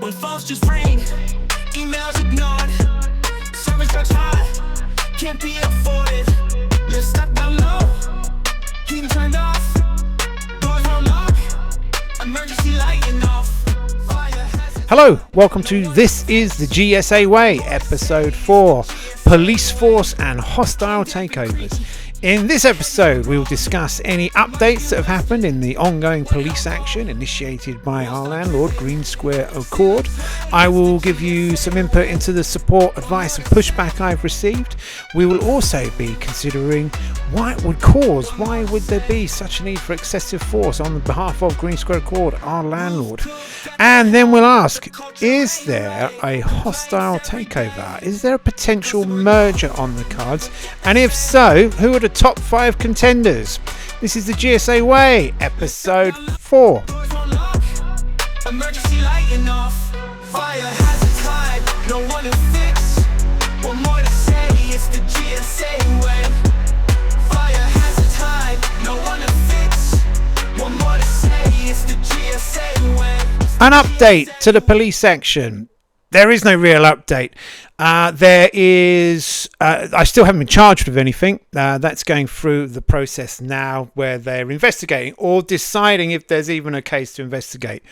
when phones just ring, emails ignored, service drugs high, can't be afforded. You're stuck down low, heat turned off, doors won't lock, emergency lighting off. Hello, welcome to This is the GSA Way, Episode 4, Police Force and Hostile Takeovers. In this episode, we will discuss any updates that have happened in the ongoing police action initiated by our landlord, GreenSquareAccord. I will give you some input into the support, advice and pushback I've received. We will also be considering why would there be such a need for excessive force on behalf of GreenSquareAccord, our landlord. And then we'll ask, is there a hostile takeover? Is there a potential merger on the cards? And if so, who are the top 5 contenders? This is the GSA Way, Episode 4. Emergency lighting off, fire hazards hide, no one to fix. One more to say, it's the GSA Way. Fire hazards hide, no one to fix. One more to say, it's the GSA Way. An update to the police action. There is no real update. There is. I still haven't been charged with anything. That's going through the process now, where they're investigating or deciding if there's even a case to investigate.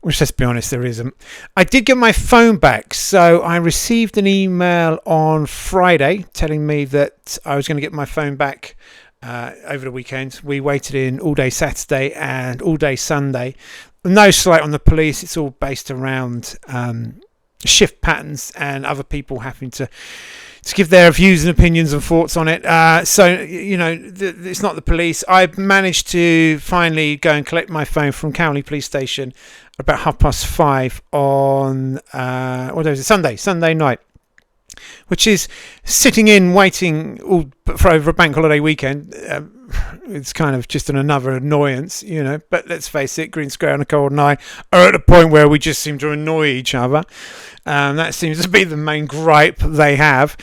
Which, let's be honest, there isn't. I did get my phone back, so I received an email on Friday telling me that I was going to get my phone back over the weekend. We waited in all day Saturday and all day Sunday. No slight on the police. It's all based around shift patterns and other people having to give their views and opinions and thoughts on it. So, you know, it's not the police. I managed to finally go and collect my phone from Cowley Police Station about 5:30 on Sunday night, which is sitting in waiting for over a bank holiday weekend. It's kind of just another annoyance, you know, but let's face it, GreenSquareAccord and I are at a point where we just seem to annoy each other. That seems to be the main gripe they have.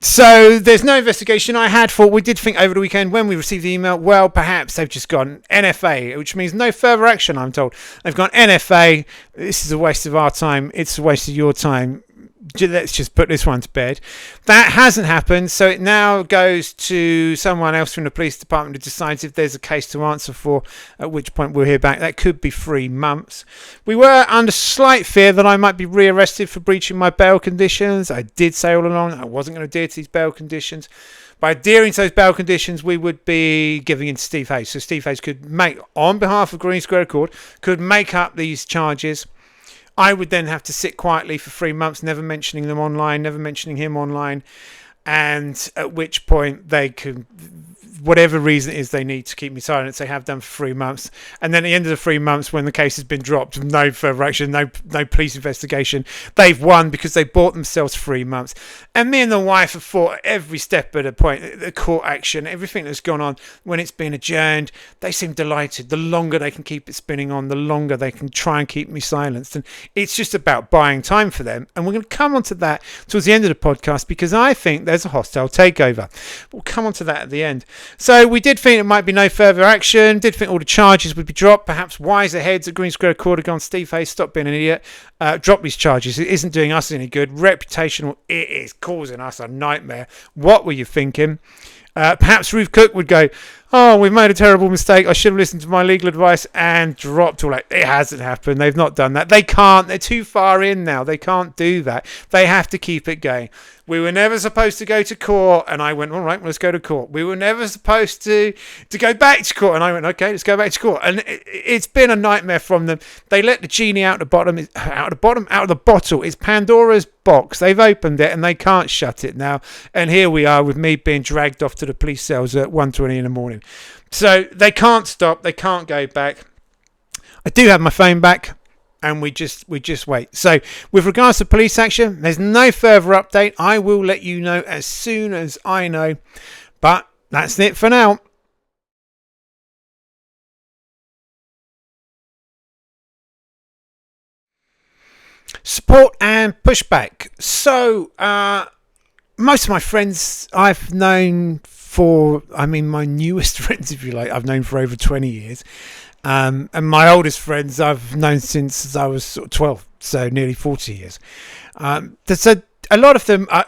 So there's no investigation. We did think over the weekend when we received the email, well, perhaps they've just gone NFA, which means no further action, I'm told. They've gone NFA, this is a waste of our time, it's a waste of your time. Let's just put this one to bed. That hasn't happened, so it now goes to someone else from the police department who decides if there's a case to answer for, at which point we'll hear back. That could be 3 months. We were under slight fear that I might be rearrested for breaching my bail conditions. I did say all along I wasn't going to adhere to these bail conditions. By adhering to those bail conditions, we would be giving in to Steve Hayes. So Steve Hayes could make, on behalf of GreenSquareAccord, could make up these charges. I would then have to sit quietly for 3 months, never mentioning them online, never mentioning him online, and at which point they could, whatever reason it is they need to keep me silent, they have done for 3 months. And then at the end of the 3 months, when the case has been dropped, no further action, no police investigation, they've won because they bought themselves 3 months. And me and the wife have fought every step at a point, the court action, everything that's gone on when it's been adjourned. They seem delighted. The longer they can keep it spinning on, the longer they can try and keep me silenced. And it's just about buying time for them. And we're going to come on to that towards the end of the podcast because I think there's a hostile takeover. We'll come on to that at the end. So we did think it might be no further action, did think all the charges would be dropped. Perhaps wiser heads at GreenSquareAccord have gone, Steve Hayes, stop being an idiot. Drop these charges. It isn't doing us any good. Reputational, it is causing us a nightmare. What were you thinking? Perhaps Ruth Cook would go, oh, we've made a terrible mistake. I should have listened to my legal advice and dropped all that. It hasn't happened. They've not done that. They can't. They're too far in now. They can't do that. They have to keep it going. We were never supposed to go to court. And I went, all right, well, let's go to court. We were never supposed to go back to court. And I went, okay, let's go back to court. And it's been a nightmare from them. They let the genie out of the bottle. It's Pandora's box. They've opened it and they can't shut it now. And here we are with me being dragged off to the police cells at 1:20 in the morning. So they can't stop. They can't go back. I do have my phone back. And we just wait. So with regards to police action, there's no further update. I will let you know as soon as I know. But that's it for now. Support and pushback. So most of my friends I've known my newest friends, if you like, I've known for over 20 years. And my oldest friends I've known since I was sort of 12. so nearly 40 years. There's a lot of them are,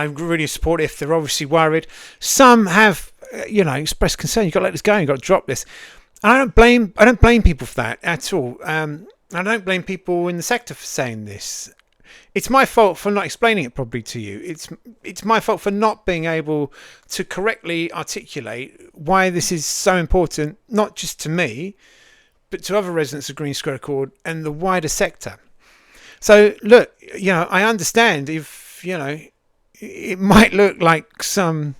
really supportive. They're obviously worried. Some have, expressed concern. You've got to let this go. You've got to drop this. And I don't blame people for that at all. I don't blame people in the sector for saying this. It's my fault for not explaining it properly to you. It's my fault for not being able to correctly articulate why this is so important, not just to me, but to other residents of GreenSquareAccord and the wider sector. So look, I understand if, it might look like some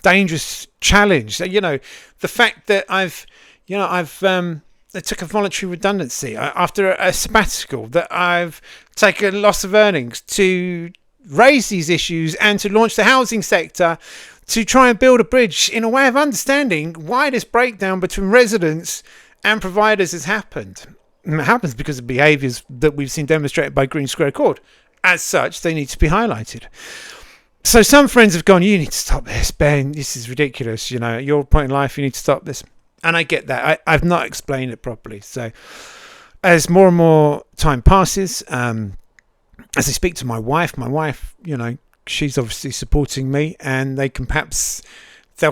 dangerous challenge. The fact that I took a voluntary redundancy after a sabbatical, that I've taken loss of earnings to raise these issues and to launch the housing sector to try and build a bridge in a way of understanding why this breakdown between residents and providers has happened. And it happens because of behaviours that we've seen demonstrated by GreenSquareAccord. As such, they need to be highlighted. So some friends have gone, you need to stop this, Ben. This is ridiculous. At your point in life, you need to stop this. And I get that. I've not explained it properly. So as more and more time passes, as I speak to my wife, she's obviously supporting me, and they'll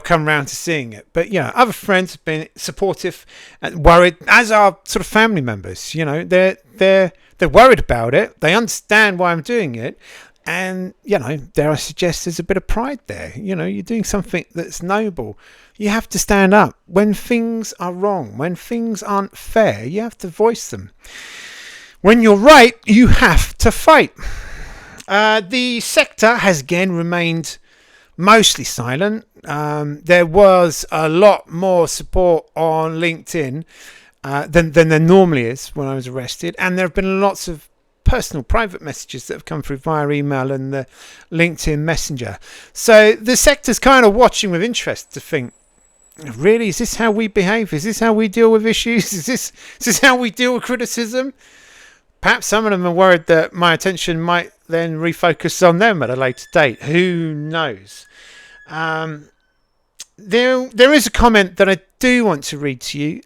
come round to seeing it. But other friends have been supportive and worried, as are sort of family members. They're worried about it. They understand why I'm doing it. And, dare I suggest there's a bit of pride there. You're doing something that's noble. You have to stand up when things are wrong, when things aren't fair. You have to voice them. When you're right, you have to fight. The sector has again remained mostly silent. There was a lot more support on LinkedIn than there normally is when I was arrested. And there have been lots of personal private messages that have come through via email and the LinkedIn Messenger. So the sector's kind of watching with interest to think, really, is this how we behave? Is this how we deal with issues? Is this how we deal with criticism? Perhaps some of them are worried that my attention might then refocus on them at a later date. Who knows? There is a comment that I do want to read to you.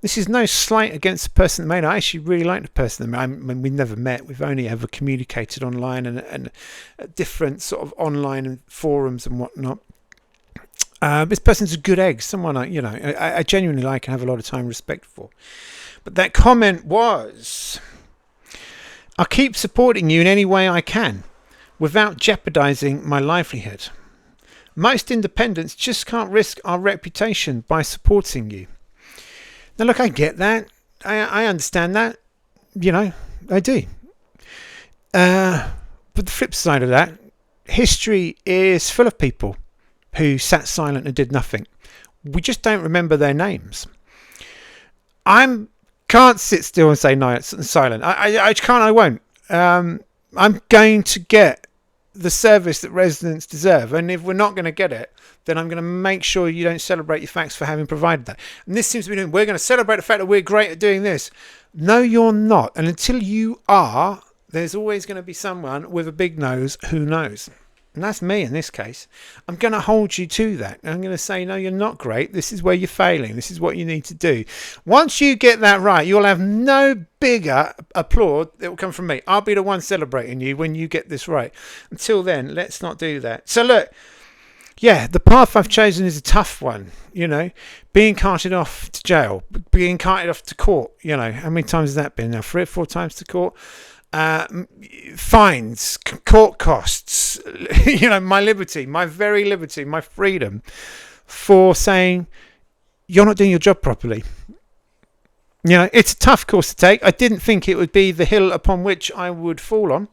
This is no slight against the person that made it. I actually really like the person that made it. I mean, we've never met. We've only ever communicated online and different sort of online forums and whatnot. This person's a good egg. Someone I genuinely like and have a lot of time and respect for. But that comment was, I'll keep supporting you in any way I can without jeopardising my livelihood. Most independents just can't risk our reputation by supporting you. Now, look, I get that. I understand that. I do. But the flip side of that, history is full of people who sat silent and did nothing. We just don't remember their names. I can't sit still and say no, it's silent. I can't, I won't. I'm going to get the service that residents deserve, and if we're not going to get it, then I'm going to make sure you don't celebrate your facts for having provided that. And this seems to be doing, we're going to celebrate the fact that we're great at doing this. No, you're not. And until you are, there's always going to be someone with a big nose who knows. And that's me in this case. I'm going to hold you to that. I'm going to say, no, you're not great. This is where you're failing. This is what you need to do. Once you get that right, you'll have no bigger applaud that will come from me. I'll be the one celebrating you when you get this right. Until then, let's not do that. So look, the path I've chosen is a tough one. Being carted off to jail, being carted off to court. How many times has that been now? 3 or 4 times to court. Fines, court costs, my liberty, my very liberty, my freedom, for saying you're not doing your job properly. It's a tough course to take. I didn't think it would be the hill upon which I would fall on,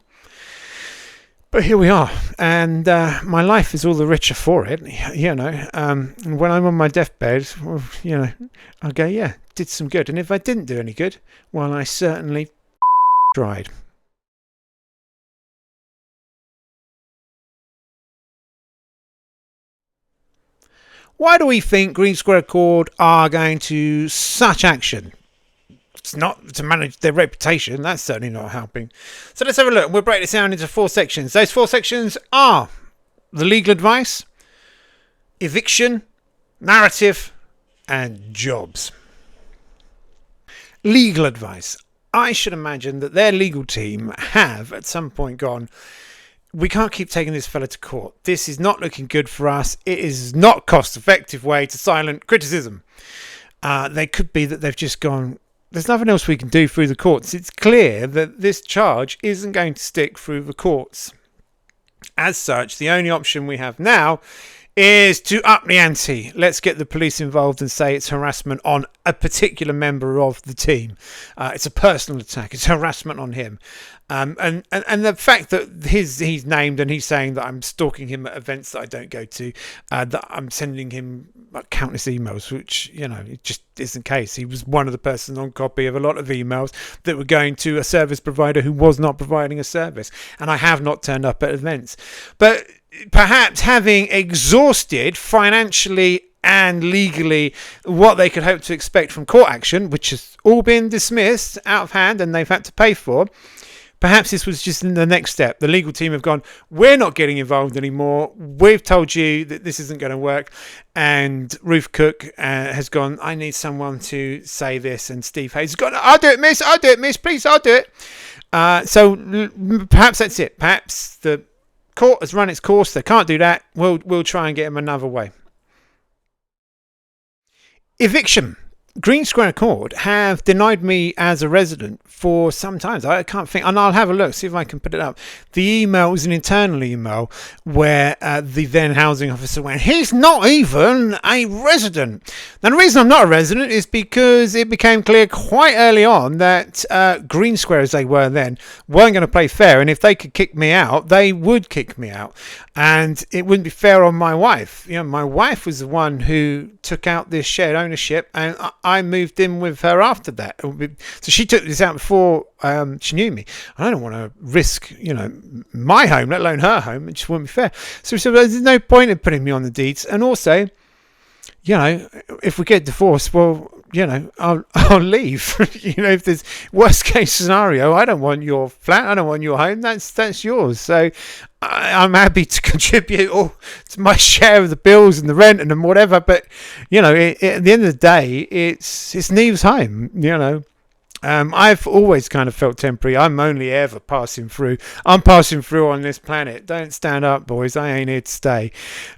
but here we are, and my life is all the richer for it. When I'm on my deathbed, I'll go, did some good, and if I didn't do any good, well, I certainly tried. Why do we think GreenSquareAccord are going to such action? It's not to manage their reputation. That's certainly not helping. So let's have a look. We'll break this down into 4 sections. Those 4 sections are the legal advice, eviction, narrative, and jobs. Legal advice. I should imagine that their legal team have at some point gone, we can't keep taking this fella to court. This is not looking good for us. It is not a cost-effective way to silence criticism. They could be that they've just gone, there's nothing else we can do through the courts. It's clear that this charge isn't going to stick through the courts. As such, the only option we have now is to up the ante. Let's get the police involved and say it's harassment on a particular member of the team. It's a personal attack. It's harassment on him. And the fact that he's named and he's saying that I'm stalking him at events that I don't go to, that I'm sending him countless emails, which, it just isn't the case. He was one of the persons on copy of a lot of emails that were going to a service provider who was not providing a service. And I have not turned up at events. But perhaps having exhausted financially and legally what they could hope to expect from court action, which has all been dismissed out of hand and they've had to pay for, perhaps this was just the next step. The legal team have gone, we're not getting involved anymore. We've told you that this isn't going to work. And Ruth Cook has gone, I need someone to say this. And Steve Hayes has gone, I'll do it, miss. Please, I'll do it. So perhaps that's it. Perhaps the court has run its course. They can't do that. We'll try and get them another way. Eviction. GreenSquareAccord have denied me as a resident for some time. I can't think, and I'll have a look, see if I can put it up. The email was an internal email where the then housing officer went, he's not even a resident. Now, the reason I'm not a resident is because it became clear quite early on that Green Square, as they were then, weren't going to play fair, and if they could kick me out, they would kick me out. And it wouldn't be fair on my wife. My wife was the one who took out this shared ownership, and I moved in with her after that. So she took this out before she knew me. I don't want to risk, my home, let alone her home. It just wouldn't be fair. So we said, well, there's no point in putting me on the deeds. And also, if we get divorced, well, I'll leave. If there's worst case scenario, I don't want your flat, I don't want your home. That's yours. So I'm happy to contribute all to my share of the bills and the rent and then whatever. But at the end of the day, it's Neve's home. I've always kind of felt temporary. I'm only ever passing through. I'm passing through on this planet. Don't stand up, boys. I ain't here to stay.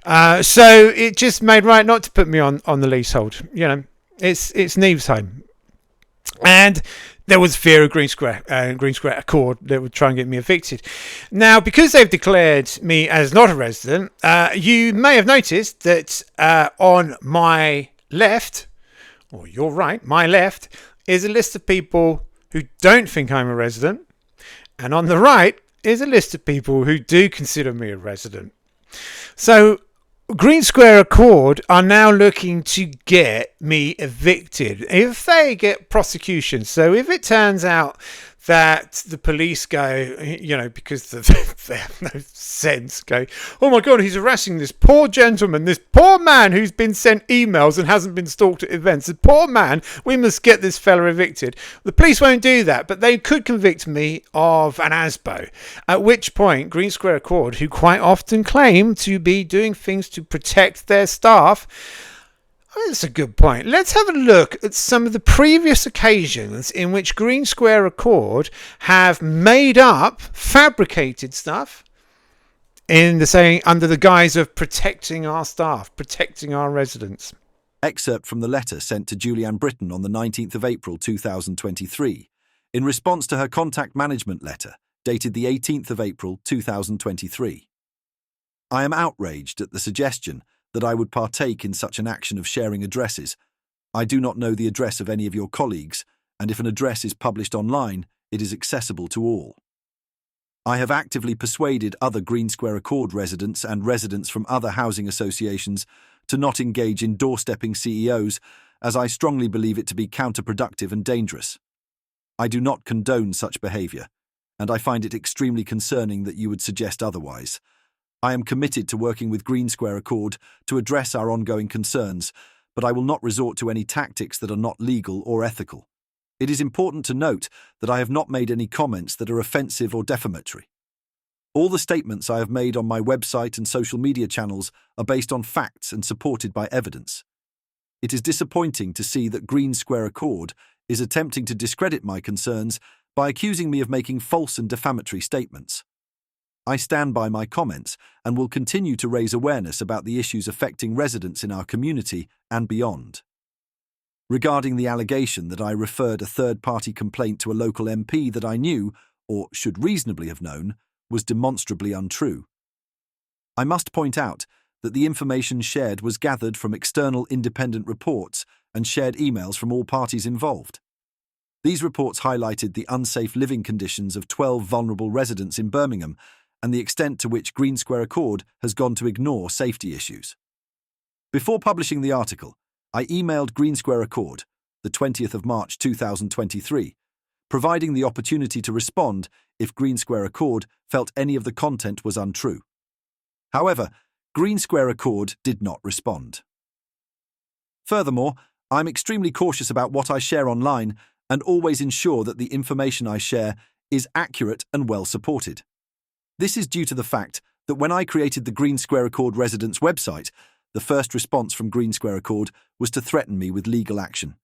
So it just made right not to put me on the leasehold. It's Neve's home. And there was fear of GreenSquareAccord that would try and get me evicted. Now, because they've declared me as not a resident, you may have noticed that on my left, or your right, my left, is a list of people who don't think I'm a resident. And on the right is a list of people who do consider me a resident. So GreenSquareAccord are now looking to get me evicted if they get prosecution. So if it turns out that the police go, because they have no sense, go, oh my God, he's harassing this poor gentleman, this poor man who's been sent emails and hasn't been stalked at events. This poor man, we must get this fella evicted. The police won't do that, but they could convict me of an ASBO, at which point GreenSquareAccord, who quite often claim to be doing things to protect their staff, that's a good point. Let's have a look at some of the previous occasions in which GreenSquareAccord have made up, fabricated stuff under the guise of protecting our staff, protecting our residents. Excerpt from the letter sent to Julianne Britton on the 19th of April 2023, in response to her contact management letter, dated the 18th of April 2023. I am outraged at the suggestion that I would partake in such an action of sharing addresses. I do not know the address of any of your colleagues, and if an address is published online, it is accessible to all. I have actively persuaded other GreenSquareAccord residents and residents from other housing associations to not engage in doorstepping CEOs, as I strongly believe it to be counterproductive and dangerous. I do not condone such behaviour, and I find it extremely concerning that you would suggest otherwise. I am committed to working with GreenSquareAccord to address our ongoing concerns, but I will not resort to any tactics that are not legal or ethical. It is important to note that I have not made any comments that are offensive or defamatory. All the statements I have made on my website and social media channels are based on facts and supported by evidence. It is disappointing to see that GreenSquareAccord is attempting to discredit my concerns by accusing me of making false and defamatory statements. I stand by my comments and will continue to raise awareness about the issues affecting residents in our community and beyond. Regarding the allegation that I referred a third-party complaint to a local MP that I knew, or should reasonably have known, was demonstrably untrue. I must point out that the information shared was gathered from external independent reports and shared emails from all parties involved. These reports highlighted the unsafe living conditions of 12 vulnerable residents in Birmingham and the extent to which GreenSquareAccord has gone to ignore safety issues. Before publishing the article, I emailed GreenSquareAccord, the 20th of March 2023, providing the opportunity to respond if GreenSquareAccord felt any of the content was untrue. However, GreenSquareAccord did not respond. Furthermore, I'm extremely cautious about what I share online and always ensure that the information I share is accurate and well supported. This is due to the fact that when I created the GreenSquareAccord residents website, the first response from GreenSquareAccord was to threaten me with legal action.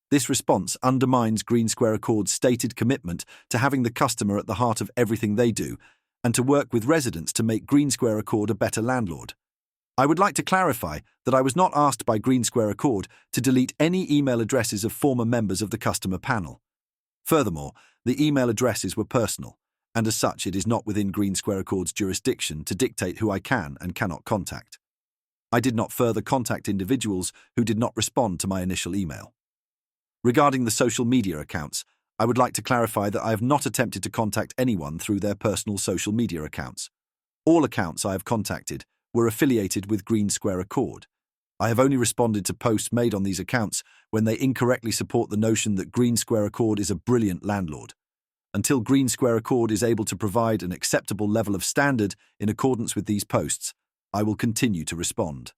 This response undermines GreenSquareAccord's stated commitment to having the customer at the heart of everything they do and to work with residents to make GreenSquareAccord a better landlord. I would like to clarify that I was not asked by GreenSquareAccord to delete any email addresses of former members of the customer panel. Furthermore, the email addresses were personal, and as such it is not within GreenSquareAccord's jurisdiction to dictate who I can and cannot contact. I did not further contact individuals who did not respond to my initial email. Regarding the social media accounts, I would like to clarify that I have not attempted to contact anyone through their personal social media accounts. All accounts I have contacted were affiliated with GreenSquareAccord. I have only responded to posts made on these accounts when they incorrectly support the notion that GreenSquareAccord is a brilliant landlord. Until GreenSquareAccord is able to provide an acceptable level of standard in accordance with these posts, I will continue to respond.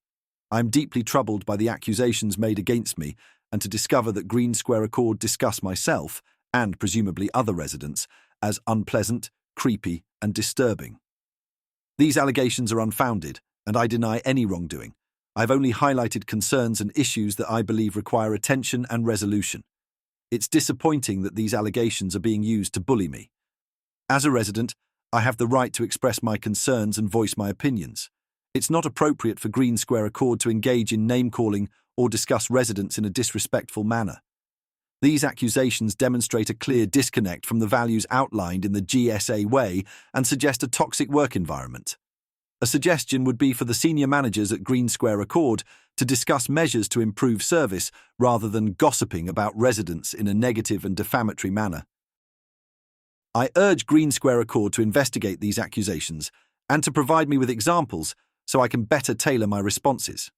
I am deeply troubled by the accusations made against me and to discover that GreenSquareAccord discuss myself, and presumably other residents, as unpleasant, creepy, and disturbing. These allegations are unfounded, and I deny any wrongdoing. I have only highlighted concerns and issues that I believe require attention and resolution. It's disappointing that these allegations are being used to bully me. As a resident, I have the right to express my concerns and voice my opinions. It's not appropriate for GreenSquareAccord to engage in name-calling or discuss residents in a disrespectful manner. These accusations demonstrate a clear disconnect from the values outlined in the GSA way and suggest a toxic work environment. A suggestion would be for the senior managers at GreenSquareAccord to discuss measures to improve service rather than gossiping about residents in a negative and defamatory manner. I urge GreenSquareAccord to investigate these accusations and to provide me with examples so I can better tailor my responses.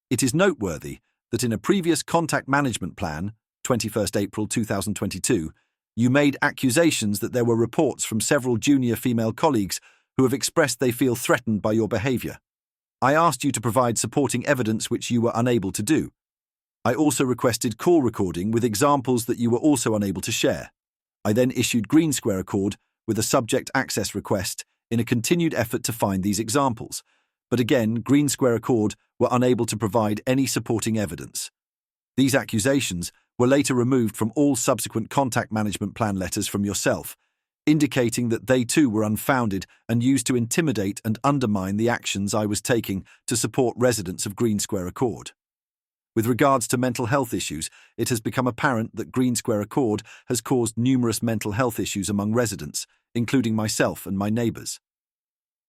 It is noteworthy that in a previous contact management plan, 21st April 2022, you made accusations that there were reports from several junior female colleagues who have expressed they feel threatened by your behaviour. I asked you to provide supporting evidence which you were unable to do. I also requested call recording with examples that you were also unable to share. I then issued GreenSquareAccord with a subject access request in a continued effort to find these examples, but again GreenSquareAccord were unable to provide any supporting evidence. These accusations were later removed from all subsequent contact management plan letters from yourself, indicating that they too were unfounded and used to intimidate and undermine the actions I was taking to support residents of GreenSquareAccord. With regards to mental health issues, it has become apparent that GreenSquareAccord has caused numerous mental health issues among residents, including myself and my neighbours.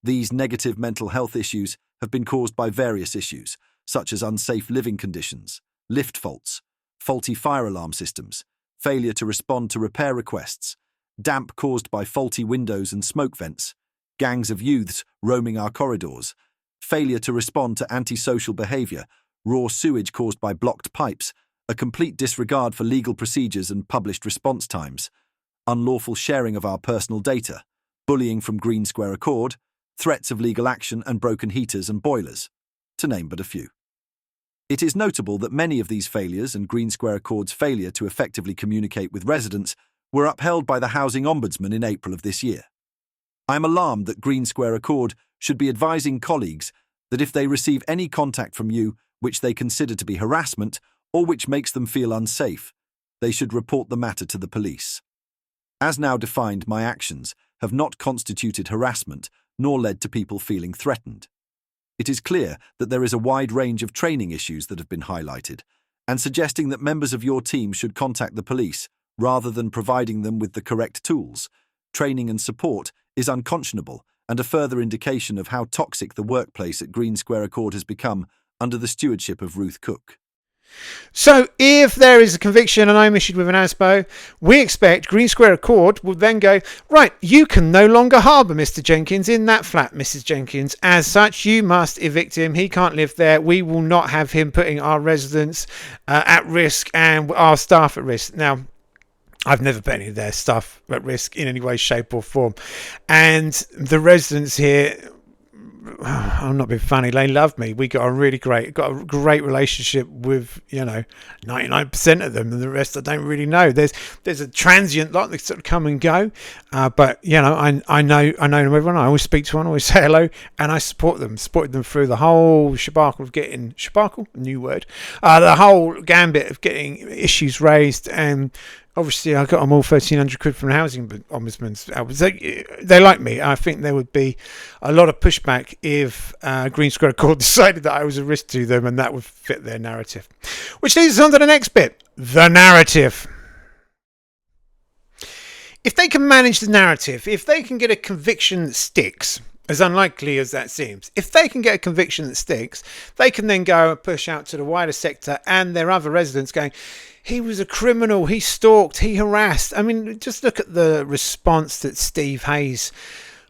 These negative mental health issues have been caused by various issues, such as unsafe living conditions, lift faults, faulty fire alarm systems, failure to respond to repair requests, damp caused by faulty windows and smoke vents, gangs of youths roaming our corridors, failure to respond to antisocial behaviour, raw sewage caused by blocked pipes, a complete disregard for legal procedures and published response times, unlawful sharing of our personal data, bullying from GreenSquareAccord, threats of legal action and broken heaters and boilers, to name but a few. It is notable that many of these failures and GreenSquareAccord's failure to effectively communicate with residents were upheld by the Housing Ombudsman in April of this year. I am alarmed that GreenSquareAccord should be advising colleagues that if they receive any contact from you which they consider to be harassment or which makes them feel unsafe, they should report the matter to the police. As now defined, my actions have not constituted harassment nor led to people feeling threatened. It is clear that there is a wide range of training issues that have been highlighted, and suggesting that members of your team should contact the police rather than providing them with the correct tools, training and support is unconscionable and a further indication of how toxic the workplace at GreenSquareAccord has become under the stewardship of Ruth Cook. So if there is a conviction and I'm issued with an ASBO, we expect GreenSquareAccord will then go, right, you can no longer harbour Mr. Jenkins in that flat, Mrs. Jenkins. As such, you must evict him. He can't live there. We will not have him putting our residents at risk and our staff at risk. Now, I've never put any of their staff at risk in any way, shape or form. And the residents here, I'm not being funny, they love me. We got a great relationship with 99% of them, and the rest I don't really know. There's a transient lot that sort of come and go, but I know them everyone. I always speak to one, I always say hello, and I supported them through the whole new word, the whole gambit of getting issues raised. And obviously, I got them all 1,300 quid from the housing ombudsman's. They like me. I think there would be a lot of pushback if GreenSquareAccord decided that I was a risk to them, and that would fit their narrative. Which leads us on to the next bit, the narrative. If they can manage the narrative, if they can get a conviction that sticks, as unlikely as that seems, if they can get a conviction that sticks, they can then go and push out to the wider sector and their other residents going, he was a criminal, he stalked, he harassed. I mean, just look at the response that Steve Hayes,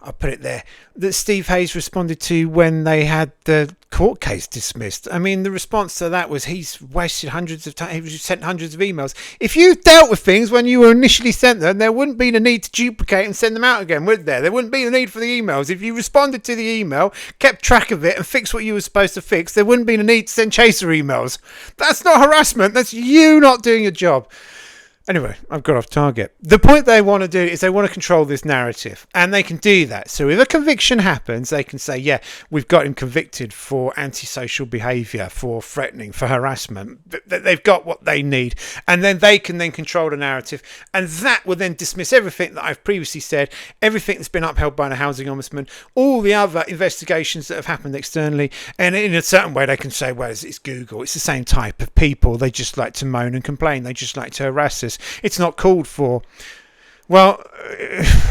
I'll put it there, that Steve Hayes responded to when they had the court case dismissed. I mean, the response to that was he's wasted hundreds of times, he sent hundreds of emails. If you dealt with things when you were initially sent them, there wouldn't be the need to duplicate and send them out again, would there? There wouldn't be the need for the emails. If you responded to the email, kept track of it and fixed what you were supposed to fix, there wouldn't be the need to send chaser emails. That's not harassment. That's you not doing your job. Anyway, I've got off target. The point they want to do is they want to control this narrative, and they can do that. So if a conviction happens, they can say, yeah, we've got him convicted for antisocial behaviour, for threatening, for harassment. They've got what they need, and then they can then control the narrative, and that will then dismiss everything that I've previously said, everything that's been upheld by the housing ombudsman, all the other investigations that have happened externally, and in a certain way they can say, well, it's Google, it's the same type of people, they just like to moan and complain, they just like to harass us. It's not called for. Well,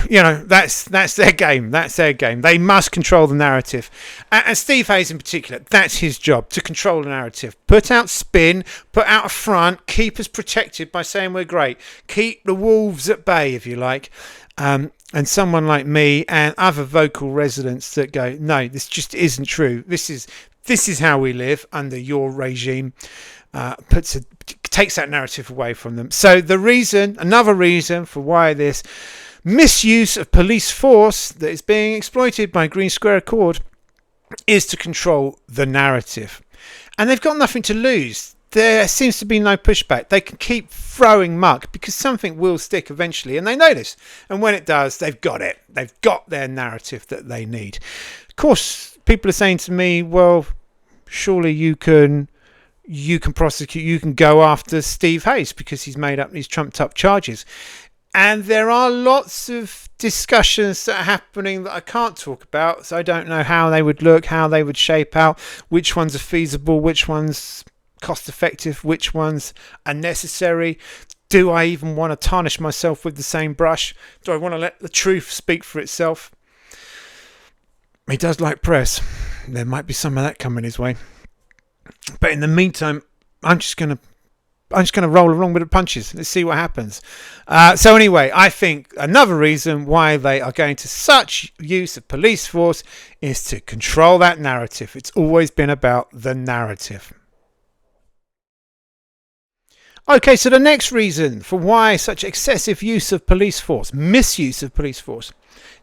that's their game. That's their game. They must control the narrative. And Steve Hayes in particular, that's his job, to control the narrative. Put out spin, put out a front, keep us protected by saying we're great. Keep the wolves at bay, if you like. And someone like me and other vocal residents that go, no, this just isn't true. This is how we live under your regime. Takes that narrative away from them. So another reason for why this misuse of police force that is being exploited by GreenSquareAccord is to control the narrative. And they've got nothing to lose. There seems to be no pushback. They can keep throwing muck because something will stick eventually, and they know this. And when it does, they've got it. They've got their narrative that they need. Of course, people are saying to me, well, surely you can prosecute, you can go after Steve Hayes because he's made up these trumped up charges. And there are lots of discussions that are happening that I can't talk about, so I don't know how they would look, how they would shape out, which ones are feasible, which ones cost effective, which ones are necessary. Do I even want to tarnish myself with the same brush? Do I want to let the truth speak for itself? He does like press. There might be some of that coming his way. But in the meantime, I'm just gonna roll along with the punches. Let's see what happens. So anyway, I think another reason why they are going to such use of police force is to control that narrative. It's always been about the narrative. Okay, so the next reason for why such excessive use of police force, misuse of police force,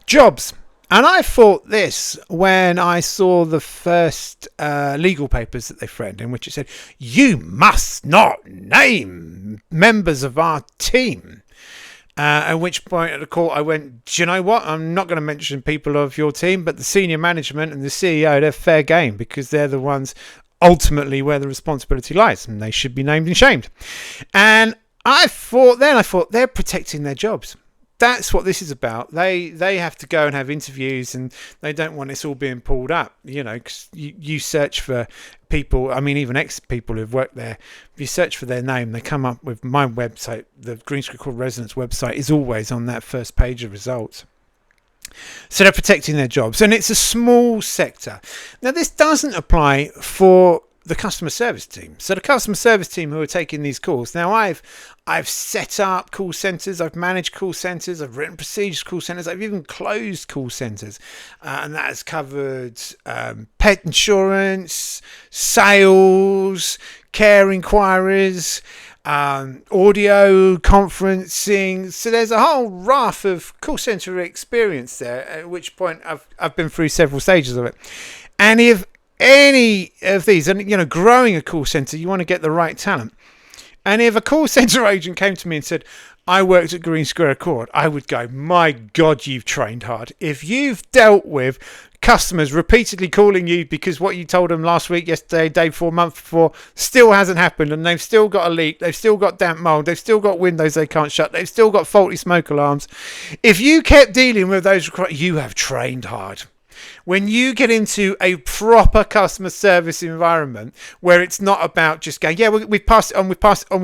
jobs. And I thought this when I saw the first legal papers that they framed, in which it said, you must not name members of our team. At which point at the court I went, do you know what? I'm not going to mention people of your team, but the senior management and the CEO, they're fair game because they're the ones ultimately where the responsibility lies, and they should be named and shamed. And I thought they're protecting their jobs. That's what this is about. They have to go and have interviews, and they don't want this all being pulled up, because you search for people, I mean, even ex-people who've worked there, if you search for their name, they come up with my website. The GreenSquareAccord Residence website is always on that first page of results. So they're protecting their jobs, and it's a small sector. Now, this doesn't apply for the customer service team. So the customer service team who are taking these calls. Now, I've set up call centres, I've managed call centres, I've written procedures call centres, I've even closed call centres, and that has covered pet insurance, sales, care inquiries, audio conferencing. So there's a whole raft of call centre experience there, at which point I've been through several stages of it. And if any of these, and growing a call centre, you want to get the right talent. And if a call centre agent came to me and said, I worked at GreenSquareAccord, I would go, my God, you've trained hard. If you've dealt with customers repeatedly calling you because what you told them last week, yesterday, day before, month before, still hasn't happened, and they've still got a leak, they've still got damp mould, they've still got windows they can't shut, they've still got faulty smoke alarms. If you kept dealing with those, you have trained hard. When you get into a proper customer service environment where it's not about just going, yeah, we've passed it on, we've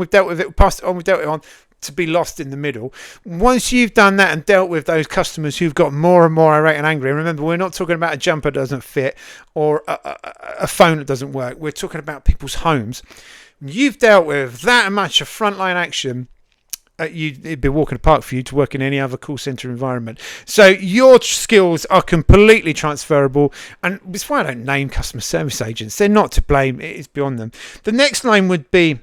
dealt with it, we've passed it on, we've dealt it on, to be lost in the middle. Once you've done that and dealt with those customers who've got more and more irate and angry, and remember, we're not talking about a jumper that doesn't fit or a phone that doesn't work. We're talking about people's homes. You've dealt with that much of frontline action. It'd be a walk in the park for you to work in any other call centre environment. So your skills are completely transferable, and it's why I don't name customer service agents. They're not to blame. It is beyond them. The next line would be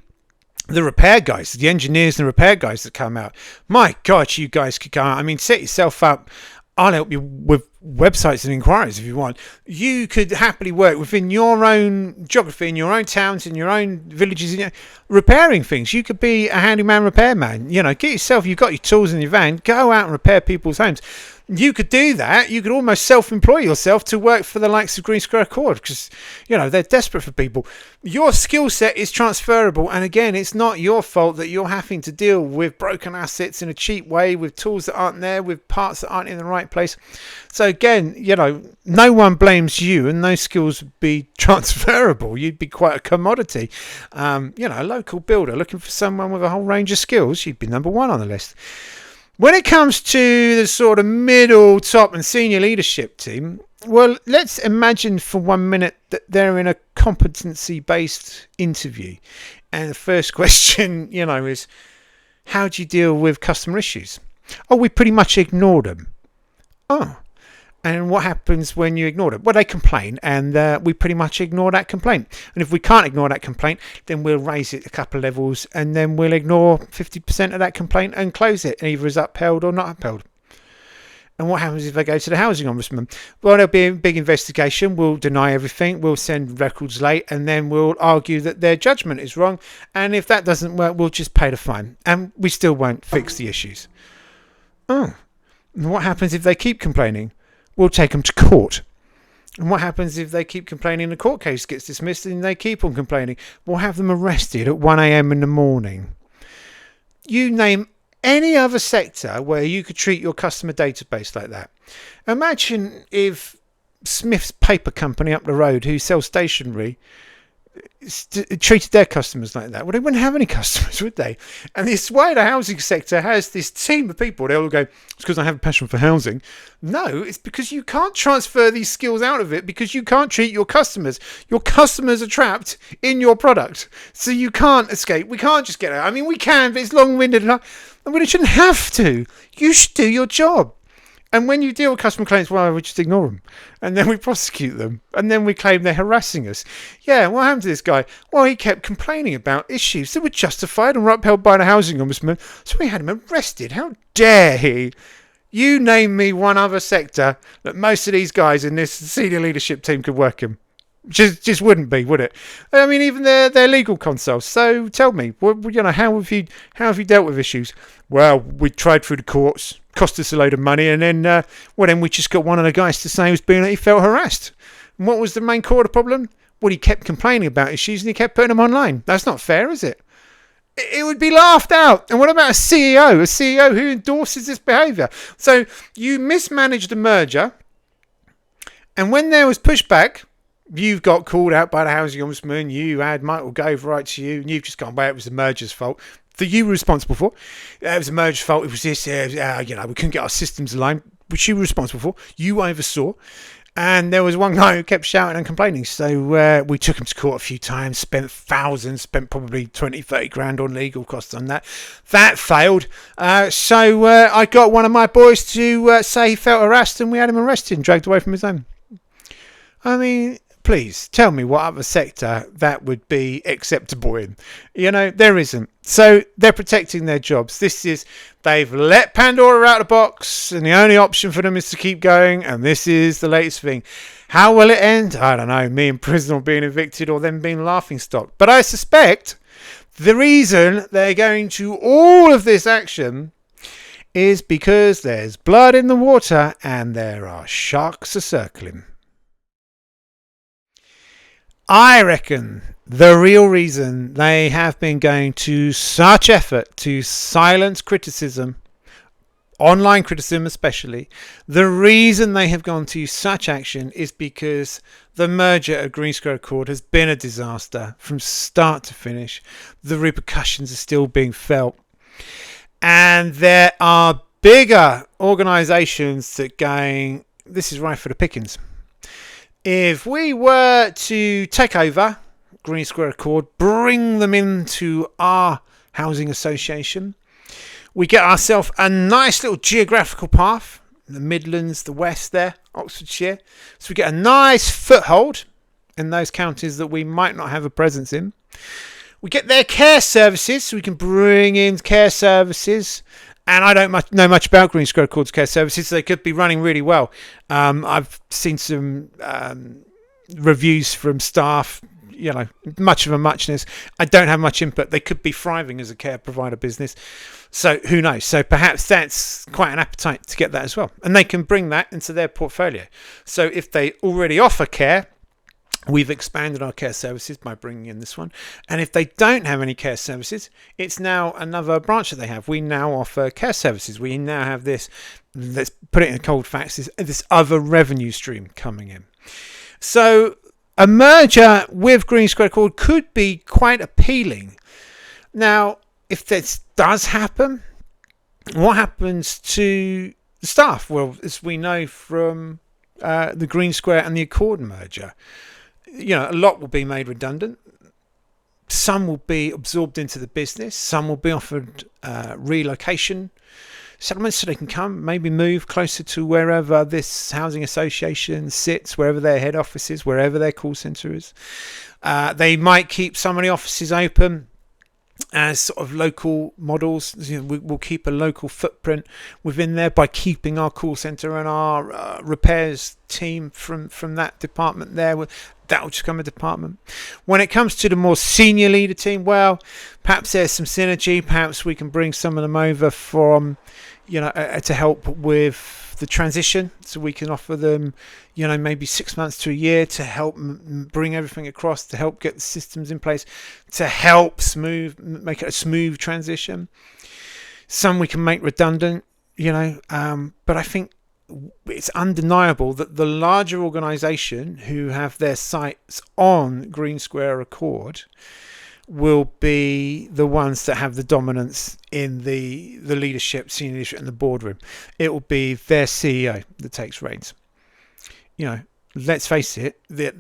the repair guys, the engineers and the repair guys that come out. My God, you guys could come out. I mean, set yourself up. I'll help you with websites and inquiries if you want. You could happily work within your own geography, in your own towns, in your own villages, repairing things. You could be a handyman repairman. Get yourself, you've got your tools in your van, go out and repair people's homes. You could do that. You could almost self-employ yourself to work for the likes of GreenSquareAccord because, they're desperate for people. Your skill set is transferable. And again, it's not your fault that you're having to deal with broken assets in a cheap way, with tools that aren't there, with parts that aren't in the right place. So again, no one blames you, and those skills would be transferable. You'd be quite a commodity. A local builder looking for someone with a whole range of skills, you'd be number one on the list. When it comes to the sort of middle, top and senior leadership team, well, let's imagine for 1 minute that they're in a competency-based interview. And the first question, is how do you deal with customer issues? Oh, we pretty much ignore them. Oh, and what happens when you ignore them? Well, they complain, and we pretty much ignore that complaint. And if we can't ignore that complaint, then we'll raise it a couple of levels, and then we'll ignore 50% of that complaint and close it, either as upheld or not upheld. And what happens if they go to the housing ombudsman? Well, there'll be a big investigation. We'll deny everything. We'll send records late, and then we'll argue that their judgment is wrong. And if that doesn't work, we'll just pay the fine, and we still won't fix the issues. Oh, and what happens if they keep complaining? We'll take them to court. And what happens if they keep complaining? The court case gets dismissed and they keep on complaining. We'll have them arrested at 1 a.m. in the morning. You name any other sector where you could treat your customer database like that. Imagine if Smith's Paper Company up the road, who sells stationery, treated their customers like that. Well, they wouldn't have any customers, would they? And this way the housing sector has this team of people. They all go, it's because I have a passion for housing. No, it's because you can't transfer these skills out of it because you can't treat your customers. Your customers are trapped in your product. So you can't escape. We can't just get out. I mean, we can, but it's long-winded enough. And we shouldn't have to. You should do your job. And when you deal with customer complaints, well, we just ignore them. And then we prosecute them. And then we claim they're harassing us. Yeah, what happened to this guy? Well, he kept complaining about issues that were justified and were upheld by the housing ombudsman. So we had him arrested. How dare he? You name me one other sector that most of these guys in this senior leadership team could work in. Just wouldn't be, would it? I mean, even their legal consults. So tell me, how have you dealt with issues? Well, we tried through the courts, cost us a load of money, and then then we just got one of the guys to say he felt harassed. And what was the main core of the problem? Well, he kept complaining about issues and he kept putting them online. That's not fair, is it? It would be laughed out. And what about a CEO? A CEO who endorses this behaviour? So you mismanaged a merger, and when there was pushback, you've got called out by the housing ombudsman. You had Michael Gove right to you, and you've just gone, well, it was the merger's fault. That you were responsible for. It was the merger's fault. It was this, we couldn't get our systems aligned, which you were responsible for. You oversaw. And there was one guy who kept shouting and complaining. So we took him to court a few times, spent thousands, spent probably 20, 30 grand on legal costs on that. That failed. So I got one of my boys to say he felt harassed, and we had him arrested and dragged away from his home. I mean, please tell me what other sector that would be acceptable in. There isn't. So they're protecting their jobs. They've let Pandora out of the box, and the only option for them is to keep going, and this is the latest thing. How will it end? I don't know. Me in prison or being evicted, or them being laughingstock. But I suspect the reason they're going to all of this action is because there's blood in the water and there are sharks a-circling. I reckon the real reason they have been going to such effort to silence criticism, online criticism especially, the reason they have gone to such action is because the merger of GreenSquareAccord has been a disaster from start to finish. The repercussions are still being felt. And there are bigger organisations that going, this is right for the pickings. If we were to take over GreenSquareAccord, bring them into our housing association, we get ourselves a nice little geographical path, the Midlands, the West there, Oxfordshire. So we get a nice foothold in those counties that we might not have a presence in. We get their care services, so we can bring in care services. And I don't know much about GreenSquareAccord's care services, so they could be running really well. I've seen some reviews from staff, much of a muchness. I don't have much input. They could be thriving as a care provider business. So who knows? So perhaps that's quite an appetite to get that as well. And they can bring that into their portfolio. So if they already offer care, we've expanded our care services by bringing in this one. And if they don't have any care services, it's now another branch that they have. We now offer care services. We now have this, let's put it in cold facts, this other revenue stream coming in. So a merger with GreenSquareAccord could be quite appealing. Now, if this does happen, what happens to the staff? Well, as we know from the GreenSquare and the Accord merger, a lot will be made redundant. Some will be absorbed into the business. Some will be offered relocation settlements so they can come, maybe move closer to wherever this housing association sits, wherever their head office is, wherever their call centre is. They might keep some of the offices open as sort of local models. We'll keep a local footprint within there by keeping our call centre and our repairs team from that department there. That will just become a department. When it comes to the more senior leader team, well, perhaps there's some synergy. Perhaps we can bring some of them over from, to help with the transition. So we can offer them, maybe 6 months to a year to help bring everything across, to help get the systems in place, to help make it a smooth transition. Some we can make redundant, but I think it's undeniable that the larger organisation who have their sights on GreenSquareAccord will be the ones that have the dominance in the leadership, senior leadership, and the boardroom. It will be their CEO that takes reins. Let's face it, the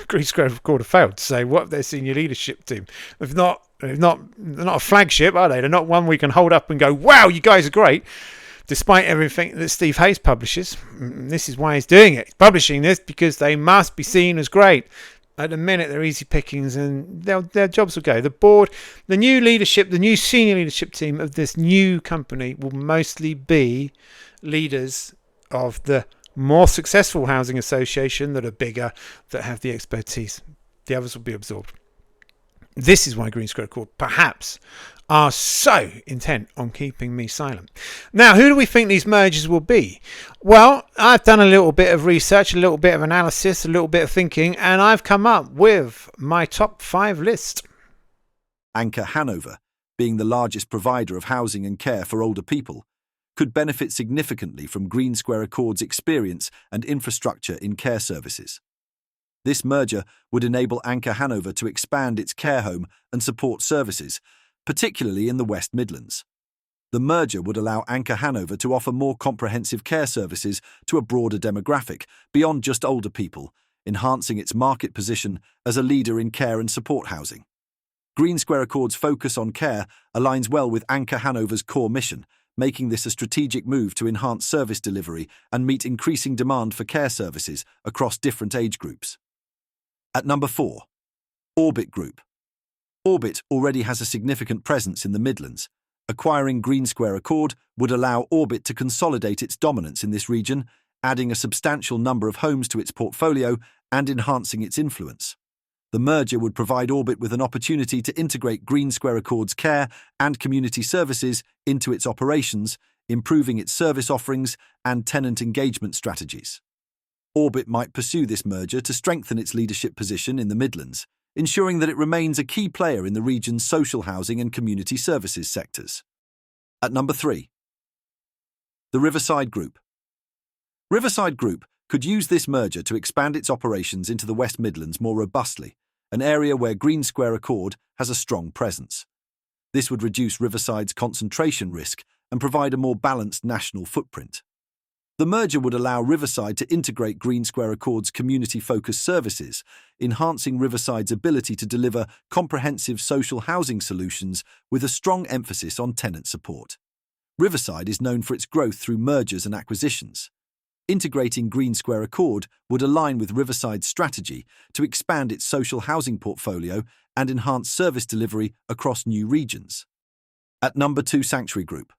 GreenSquareAccord have failed. So what of their senior leadership team? They're not a flagship, are they? They're not one we can hold up and go, wow, you guys are great. Despite everything that Steve Hayes publishes, this is why he's doing it. He's publishing this because they must be seen as great. At the minute, they're easy pickings and their jobs will go. The board, the new leadership, the new senior leadership team of this new company will mostly be leaders of the more successful housing association that are bigger, that have the expertise. The others will be absorbed. This is why GreenSquareAccord perhaps are so intent on keeping me silent. Now, who do we think these mergers will be? Well, I've done a little bit of research, a little bit of analysis, a little bit of thinking, and I've come up with my top 5 list. Anchor Hanover, being the largest provider of housing and care for older people, could benefit significantly from GreenSquareAccord's experience and infrastructure in care services. This merger would enable Anchor Hanover to expand its care home and support services, particularly in the West Midlands. The merger would allow Anchor Hanover to offer more comprehensive care services to a broader demographic, beyond just older people, enhancing its market position as a leader in care and support housing. GreenSquareAccord's focus on care aligns well with Anchor Hanover's core mission, making this a strategic move to enhance service delivery and meet increasing demand for care services across different age groups. At number 4, Orbit Group. Orbit already has a significant presence in the Midlands. Acquiring GreenSquareAccord would allow Orbit to consolidate its dominance in this region, adding a substantial number of homes to its portfolio and enhancing its influence. The merger would provide Orbit with an opportunity to integrate GreenSquareAccord's care and community services into its operations, improving its service offerings and tenant engagement strategies. Orbit might pursue this merger to strengthen its leadership position in the Midlands, ensuring that it remains a key player in the region's social housing and community services sectors. At number 3, the Riverside Group. Riverside Group could use this merger to expand its operations into the West Midlands more robustly, an area where GreenSquareAccord has a strong presence. This would reduce Riverside's concentration risk and provide a more balanced national footprint. The merger would allow Riverside to integrate GreenSquareAccord's community-focused services, enhancing Riverside's ability to deliver comprehensive social housing solutions with a strong emphasis on tenant support. Riverside is known for its growth through mergers and acquisitions. Integrating GreenSquareAccord would align with Riverside's strategy to expand its social housing portfolio and enhance service delivery across new regions. At number 2, Sanctuary Group.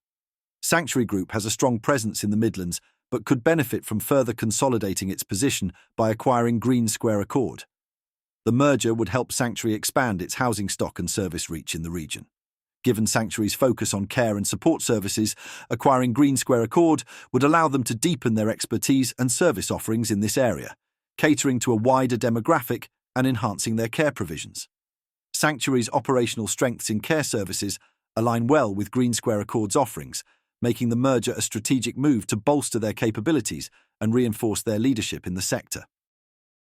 Sanctuary Group has a strong presence in the Midlands, but could benefit from further consolidating its position by acquiring GreenSquareAccord. The merger would help Sanctuary expand its housing stock and service reach in the region. Given Sanctuary's focus on care and support services, acquiring GreenSquareAccord would allow them to deepen their expertise and service offerings in this area, catering to a wider demographic and enhancing their care provisions. Sanctuary's operational strengths in care services align well with GreenSquareAccord's offerings, making the merger a strategic move to bolster their capabilities and reinforce their leadership in the sector.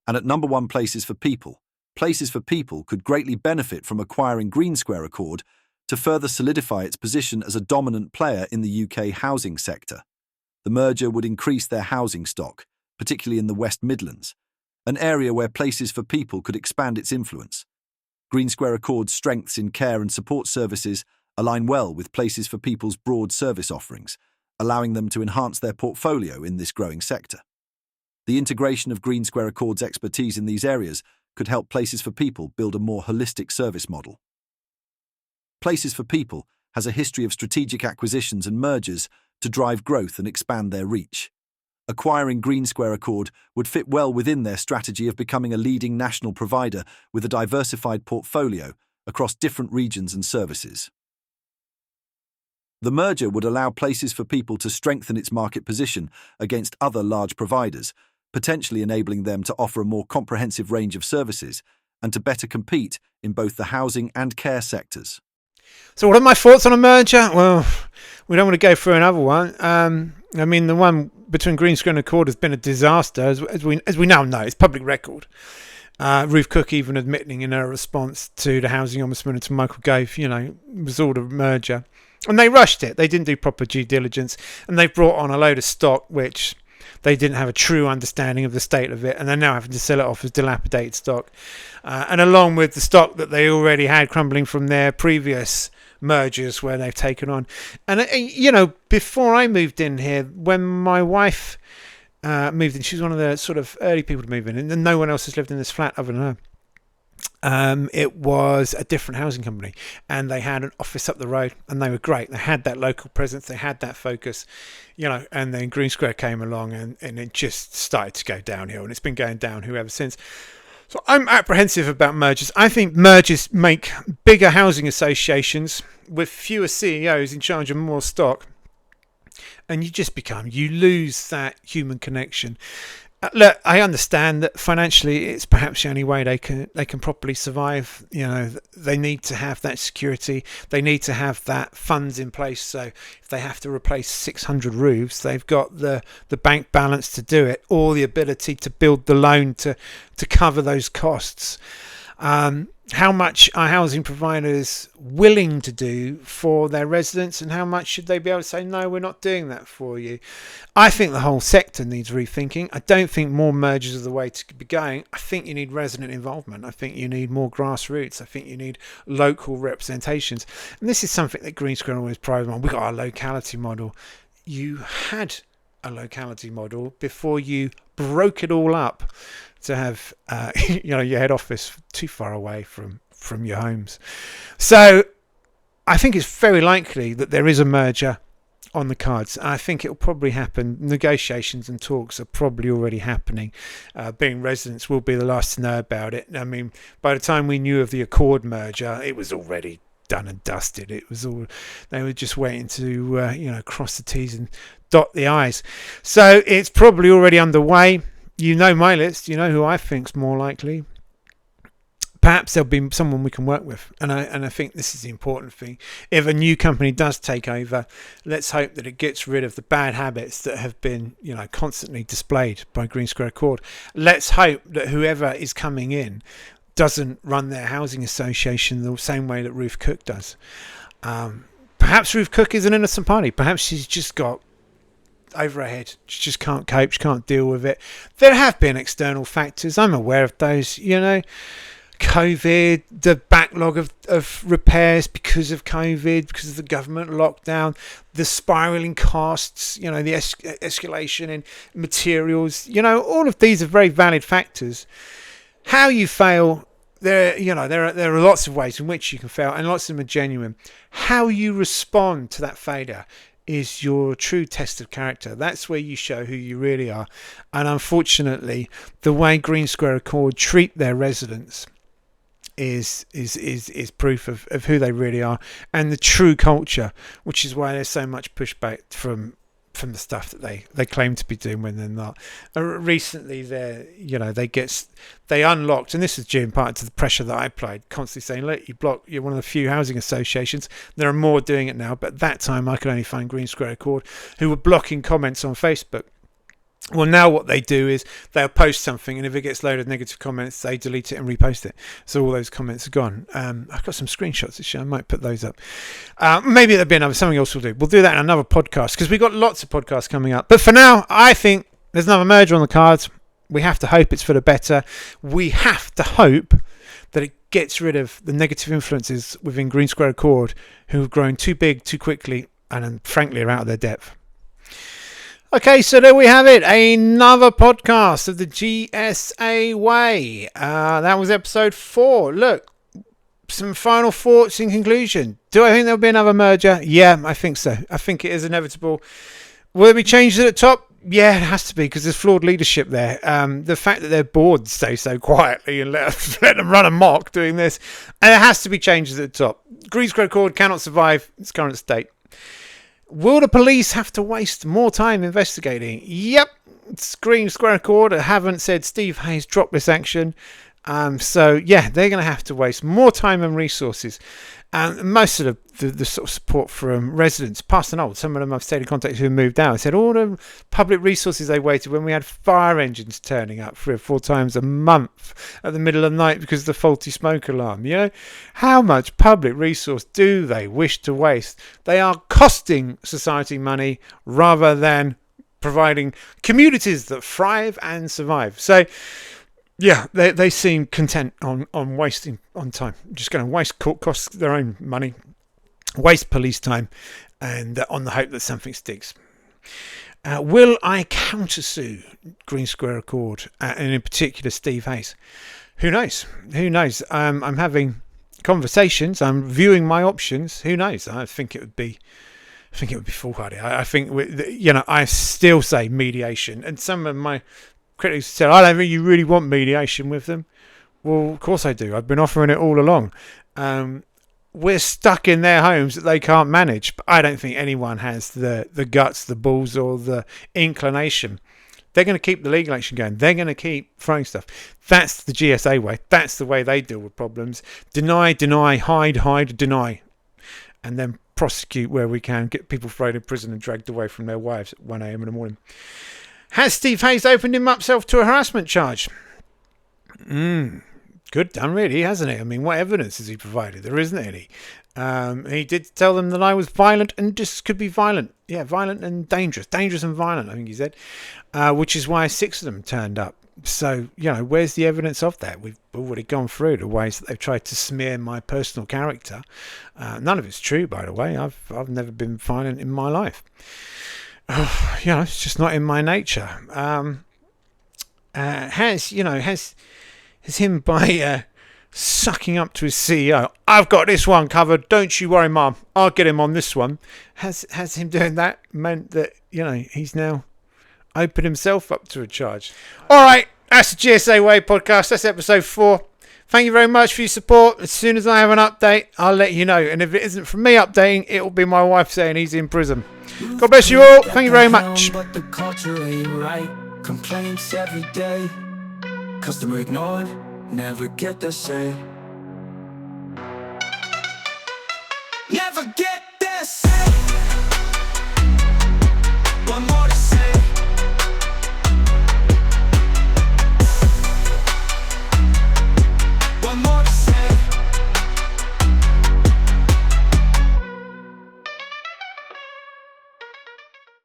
And at number 1, Places for People. Places for People could greatly benefit from acquiring GreenSquareAccord to further solidify its position as a dominant player in the UK housing sector. The merger would increase their housing stock, particularly in the West Midlands, an area where Places for People could expand its influence. GreenSquareAccord's strengths in care and support services align well with Places for People's broad service offerings, allowing them to enhance their portfolio in this growing sector. The integration of GreenSquareAccord's expertise in these areas could help Places for People build a more holistic service model. Places for People has a history of strategic acquisitions and mergers to drive growth and expand their reach. Acquiring GreenSquareAccord would fit well within their strategy of becoming a leading national provider with a diversified portfolio across different regions and services. The merger would allow Places for People to strengthen its market position against other large providers, potentially enabling them to offer a more comprehensive range of services and to better compete in both the housing and care sectors. So what are my thoughts on a merger? Well, we don't want to go through another one. I mean, the one between GreenSquareAccord has been a disaster, as we now know. It's public record. Ruth Cook even admitting in her response to the Housing Ombudsman and to Michael Gove, it was all a merger. And they rushed it. They didn't do proper due diligence. And they brought on a load of stock which they didn't have a true understanding of the state of it. And they're now having to sell it off as dilapidated stock. And along with the stock that they already had crumbling from their previous mergers where they've taken on. And, before I moved in here, when my wife moved in, she was one of the sort of early people to move in. And no one else has lived in this flat other than her. It was a different housing company, and they had an office up the road, and they were great. They had that local presence, they had that focus, and then GreenSquare came along and it just started to go downhill, and it's been going downhill ever since. So I'm apprehensive about mergers. I think mergers make bigger housing associations with fewer CEOs in charge of more stock, and you lose that human connection. Look, I understand that financially it's perhaps the only way they can properly survive. They need to have that security. They need to have that funds in place. So if they have to replace 600 roofs, they've got the bank balance to do it, or the ability to build the loan to cover those costs. How much are housing providers willing to do for their residents, and how much should they be able to say, no, we're not doing that for you? I think the whole sector needs rethinking. I don't think more mergers are the way to be going. I think you need resident involvement. I think you need more grassroots. I think you need local representations. And this is something that Green Square always prides on. We've got our locality model. You had a locality model before you broke it all up to have your head office too far away from your homes. So I think it's very likely that there is a merger on the cards. I think it will probably happen. Negotiations and talks are probably already happening. Being residents will be the last to know about it. I mean, by the time we knew of the Accord merger, it was already done and dusted. It was all, they were just waiting to cross the T's and dot the I's. So it's probably already underway. You know my list. You know who I think's more likely. Perhaps there'll be someone we can work with, and I think this is the important thing. If a new company does take over, let's hope that it gets rid of the bad habits that have been, constantly displayed by GreenSquareAccord. Let's hope that whoever is coming in doesn't run their housing association the same way that Ruth Cook does. Perhaps Ruth Cook is an innocent party. Perhaps she's just got over her head. She just can't cope. She can't deal with it. There have been external factors. I'm aware of those. COVID, the backlog of repairs because of COVID, because of the government lockdown, the spiraling costs, the escalation in materials. All of these are very valid factors. How you fail, there are lots of ways in which you can fail, and lots of them are genuine. How you respond to that failure is your true test of character. That's where you show who you really are. And unfortunately, the way GreenSquareAccord treat their residents is proof of who they really are and the true culture, which is why there's so much pushback from the stuff that they claim to be doing when they're not. Recently, they unlocked, and this is due in part to the pressure that I applied, constantly saying, look, you're one of the few housing associations. There are more doing it now, but at that time I could only find GreenSquareAccord who were blocking comments on Facebook. Well, now what they do is they'll post something, and if it gets loaded of negative comments, they delete it and repost it. So all those comments are gone. I've got some screenshots to show. I might put those up. Maybe there'll be something else we'll do. We'll do that in another podcast because we've got lots of podcasts coming up. But for now, I think there's another merger on the cards. We have to hope it's for the better. We have to hope that it gets rid of the negative influences within GreenSquareAccord who have grown too big too quickly and frankly are out of their depth. Okay, so there we have it. Another podcast of the GSA way. That was episode 4. Look, some final thoughts in conclusion. Do I think there'll be another merger? Yeah, I think so. I think it is inevitable. Will there be changes at the top? Yeah, it has to be because there's flawed leadership there. The fact that their board stay so quietly and let them run amok doing this, and there has to be changes at the top. GreenSquareAccord cannot survive its current state. Will the police have to waste more time investigating? Yep, it's GreenSquareAccord haven't said Steve Hayes drop this action. So yeah, they're going to have to waste more time and resources. And most of the sort of support from residents, past and old, some of them I've stayed in contact who moved out, said all the public resources they waited when we had fire engines turning up 3 or 4 times a month at the middle of the night because of the faulty smoke alarm. How much public resource do they wish to waste? They are costing society money rather than providing communities that thrive and survive. So yeah, they seem content on wasting on time. Just going to waste court costs, their own money, waste police time, and on the hope that something sticks. Will I countersue GreenSquareAccord, and in particular Steve Hayes? Who knows? I'm having conversations. I'm viewing my options. Who knows? I think it would be foolhardy. I think I still say mediation, and some of my critics said, I don't think you really want mediation with them. Well, of course I do. I've been offering it all along. We're stuck in their homes that they can't manage. But I don't think anyone has the guts, the balls, or the inclination. They're going to keep the legal action going. They're going to keep throwing stuff. That's the GSA way. That's the way they deal with problems. Deny, hide, deny. And then prosecute where we can. Get people thrown in prison and dragged away from their wives at 1 a.m. in the morning. Has Steve Hayes opened himself to a harassment charge? Good done, really, hasn't it? I mean, what evidence has he provided? There isn't any. He did tell them that I was violent and just could be violent. Yeah, violent and dangerous. Dangerous and violent, I think he said. Which is why 6 of them turned up. So, where's the evidence of that? We've already gone through the ways that they've tried to smear my personal character. None of it's true, by the way. I've never been violent in my life. It's just not in my nature. Has him by sucking up to his CEO, I've got this one covered, don't you worry, Mum, I'll get him on this one. Has him doing that meant that, he's now opened himself up to a charge? Alright, that's the GSA Way podcast. That's episode 4. Thank you very much for your support. As soon as I have an update, I'll let you know. And if it isn't from me updating, it will be my wife saying he's in prison. God bless you all. Thank you very much. But the culture ain't right. Complaints every day. Customer ignored, never get the say.